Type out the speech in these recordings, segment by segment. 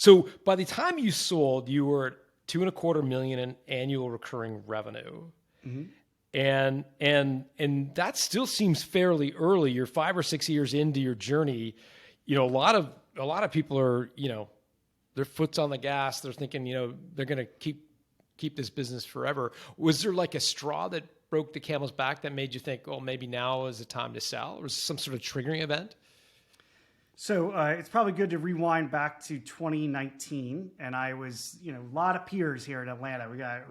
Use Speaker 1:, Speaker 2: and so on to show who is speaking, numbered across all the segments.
Speaker 1: So by the time you sold, you were at 2.25 million in annual recurring revenue.
Speaker 2: Mm-hmm.
Speaker 1: And that still seems fairly early. You're 5 or 6 years into your journey. A lot of people are, their foot's on the gas. They're thinking, they're going to keep this business forever. Was there like a straw that broke the camel's back that made you think, oh, maybe now is the time to sell? Or was some sort of triggering event?
Speaker 2: So it's probably good to rewind back to 2019. And I was, a lot of peers here in Atlanta. We got,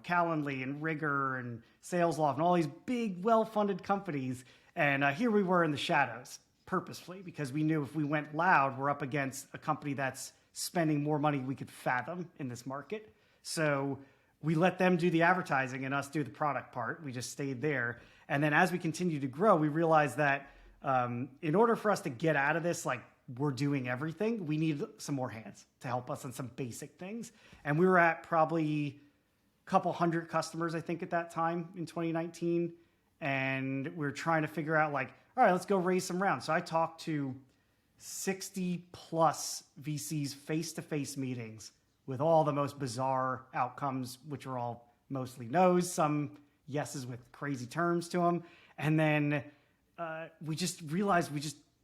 Speaker 2: Calendly and Rigor and SalesLoft and all these big, well-funded companies. And here we were in the shadows purposefully because we knew if we went loud, we're up against a company that's spending more money we could fathom in this market. So we let them do the advertising and us do the product part. We just stayed there. And then as we continued to grow, we realized that in order for us to get out of this, like we're doing everything, we need some more hands to help us on some basic things. And we were at probably a couple hundred customers, I think, at that time in 2019. And we were trying to figure out like, all right, let's go raise some rounds. So I talked to 60 plus VCs face-to-face meetings with all the most bizarre outcomes, which are all mostly no's, some yeses with crazy terms to them. And then we just realized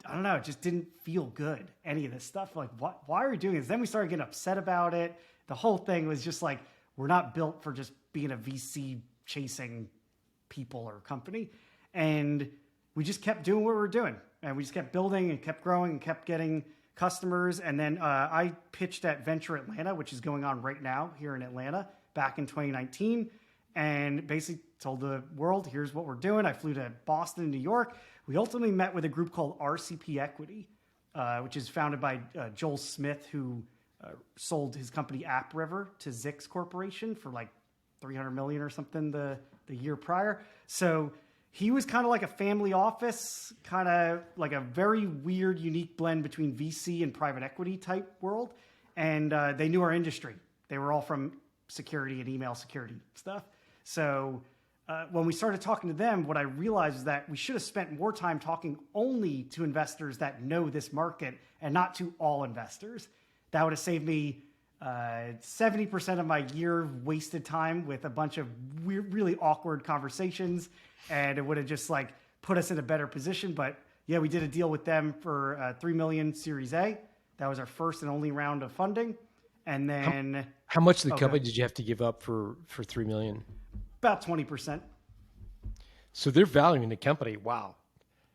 Speaker 2: I don't know, it just didn't feel good, any of this stuff. Like, why are we doing this? Then we started getting upset about it. The whole thing was just like, we're not built for just being a VC chasing people or company. And we just kept doing what we were doing. And we just kept building and kept growing and kept getting customers. And then I pitched at Venture Atlanta, which is going on right now here in Atlanta, back in 2019. And basically told the world, here's what we're doing. I flew to Boston and New York. We ultimately met with a group called RCP Equity, which is founded by Joel Smith, who sold his company AppRiver to �12 Corporation for like $300 million or something the year prior. So he was kind of like a family office, kind of like a very weird, unique blend between VC and private equity type world. And they knew our industry. They were all from security and email security stuff. So when we started talking to them, what I realized is that we should have spent more time talking only to investors that know this market and not to all investors. That would have saved me 70% of my year wasted time with a bunch of weird, really awkward conversations. And it would have just like put us in a better position. But yeah, we did a deal with them for $3 million Series A. That was our first and only round of funding. And then
Speaker 1: how much of the company did you have to give up for $3 million?
Speaker 2: About 20%.
Speaker 1: So they're valuing the company. Wow.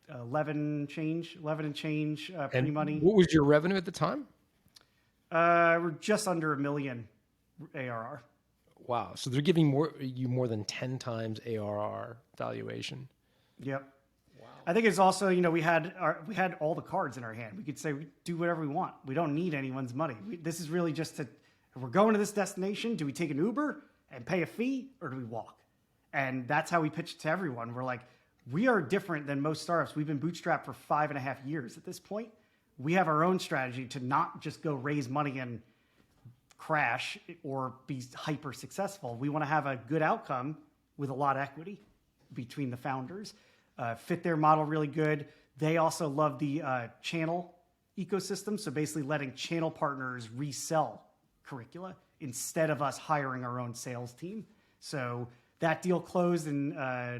Speaker 2: 11 and change pre-money.
Speaker 1: What was your revenue at the time?
Speaker 2: We're just under $1 million ARR.
Speaker 1: Wow. So they're giving you more than 10 times ARR valuation.
Speaker 2: Yep. Wow. I think it's also, we had all the cards in our hand. We could say, we do whatever we want. We don't need anyone's money. This is really just if we're going to this destination, do we take an Uber and pay a fee, or do we walk? And that's how we pitch it to everyone. We're like, we are different than most startups. We've been bootstrapped for 5.5 years at this point. We have our own strategy to not just go raise money and crash or be hyper successful. We want to have a good outcome with a lot of equity between the founders. Fit their model really good. They also love the channel ecosystem. So basically letting channel partners resell curricula instead of us hiring our own sales team. So that deal closed in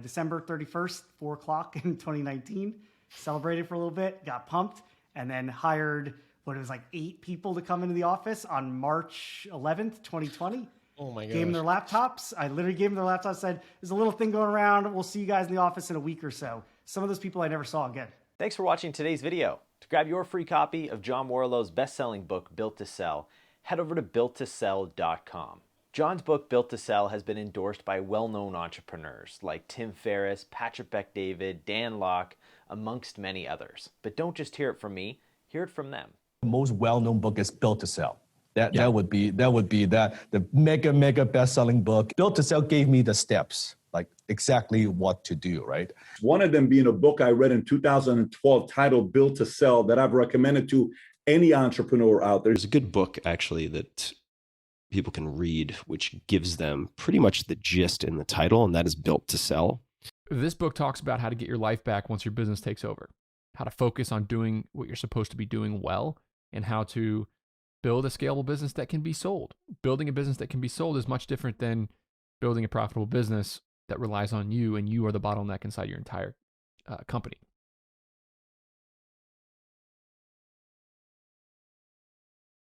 Speaker 2: December 31st, 4:00 in 2019. Celebrated for a little bit, got pumped, and then hired what it was like 8 people to come into the office on March 11th, 2020.
Speaker 1: Oh my gosh.
Speaker 2: Gave them their laptops. I literally gave them their laptops, said, there's a little thing going around. We'll see you guys in the office in a week or so. Some of those people I never saw again.
Speaker 3: Thanks for watching today's video. To grab your free copy of John Warrillow's best-selling book, Built to Sell, head over to �12 John's book, Built to Sell, has been endorsed by well-known entrepreneurs like Tim Ferriss, Patrick Bet-David, Dan Lok, amongst many others. But don't just hear it from me, hear it from them.
Speaker 4: The most well-known book is Built to Sell. That would be the mega best-selling book. Built to Sell gave me the steps, like exactly what to do, right?
Speaker 5: One of them being a book I read in 2012 titled Built to Sell that I've recommended to any entrepreneur out there.
Speaker 6: There's a good book actually that people can read, which gives them pretty much the gist in the title, and that is Built to Sell.
Speaker 7: This book talks about how to get your life back once your business takes over, how to focus on doing what you're supposed to be doing well, and how to build a scalable business that can be sold. Building a business that can be sold is much different than building a profitable business that relies on you and you are the bottleneck inside your entire company.